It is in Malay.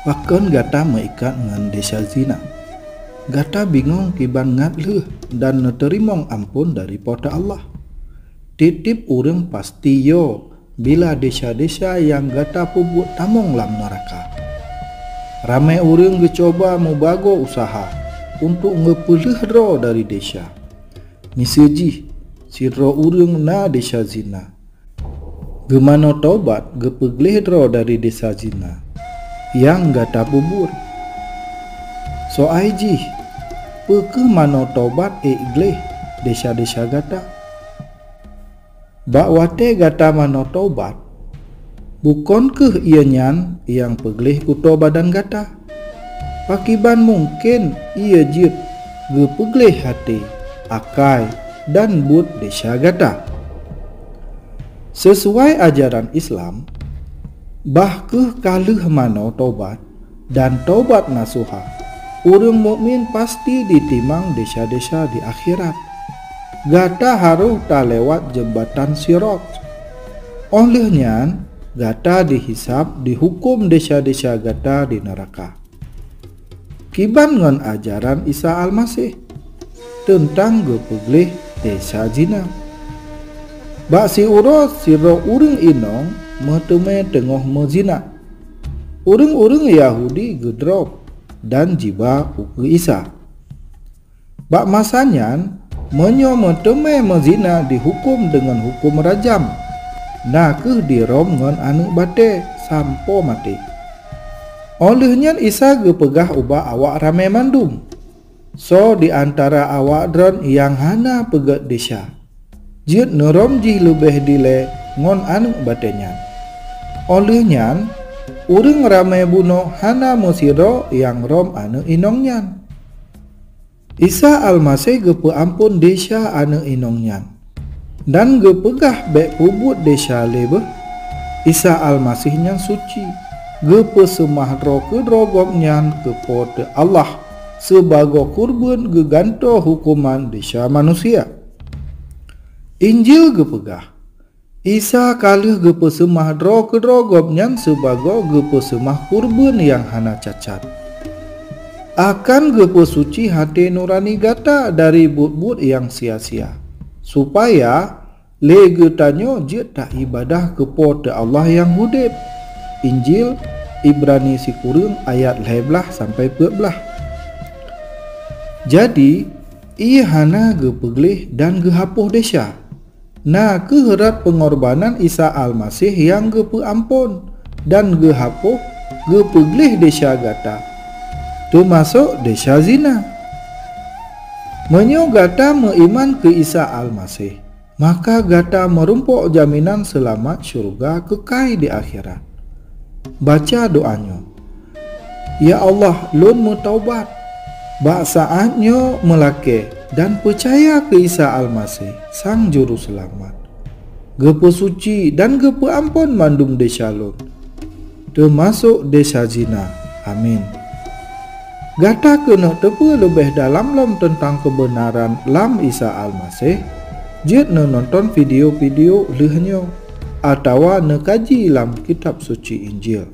Wakon gata meikat ngan desa zina. Gata bingung kiban ngat leh dan neterimong ampun dari pada Allah. Titip urang pasti yo bila desa-desa yang gata pubuk tamong lam neraka. Ramai urang gecoba mubago usaha untuk ngepelih ro dari desa. Miseji siro urang na desa zina. Gemano tobat gepegleh ro dari desa zina yang gata pubur. So aiji peke mano tobat igleh desa-desa gata. Bakwate gata mano tobat bukan ke ianyan yang pegleh kuto badan gata. Pakiban mungkin ia jip gepegleh hati, akai dan but desa gata. Sesuai ajaran Islam, bahkeh kalih mano tobat dan tobat nasuha, urang mukmin pasti ditimang desa-desa di akhirat. Gata harus tak lewat jembatan sirat. Olehnya gata dihisap dihukum desa-desa gata di neraka. Kiban ngan ajaran Isa Al-Masih tentang gepegleh desa zina. Bak si uros siro urang inong meteme tengah mezina. Urang-urang Yahudi gedrop dan jiba uke Isa. Bak masanya menyo meteme mezina dihukum dengan hukum rajam. Nakeh dirom ngan anu bate sampo mati. Olehnya Isa gepegah ubah awak rame mandum. So di antara awak dron yang hana pegat desa. Jut nerom ji lebih dile ngon anu batenya. Olehnya urang ramai bunuh hana musiro yang rom anu inongnya. Isa Al-Masih gepe ampun desa anu inongnya dan gepegah bek pubut desa lebeh. Isa Al-Masihnya suci gepe semah ro ke drogomnya kepada Allah sebagai kurban geganto hukuman desa manusia. Injil gepegah Isa kalih gepe semah ro ke drogomnya sebagai gepe semah kurban yang hana cacat. Akan gepe suci hati nurani gata dari but-but yang sia-sia, supaya lege tanyo je tak ibadah kepada Allah yang hudib. Injil Ibrani sikurung ayat 11 sampai 14. Jadi ia hana gepegleh dan gehapuh desa. Nah keherat pengorbanan Isa Al-Masih yang gepe ampun dan gehapuh gepegleh desa gata, termasuk desa zina. Menyo gata meiman ke Isa Al-Masih, maka gata merumpok jaminan selamat syurga kekal di akhirat. Baca doanya, ya Allah, lun mutaubat, bak saatnya melake dan percaya ke Isa Al-Masih sang juru selamat, gepe suci dan gepe ampun mandum desa lun, termasuk desa zina. Amin. Gata kena tepu lebih dalam lam tentang kebenaran lam Isa Al-Masih, jit nonton video-video lehnya atau nekaji lam kitab suci Injil.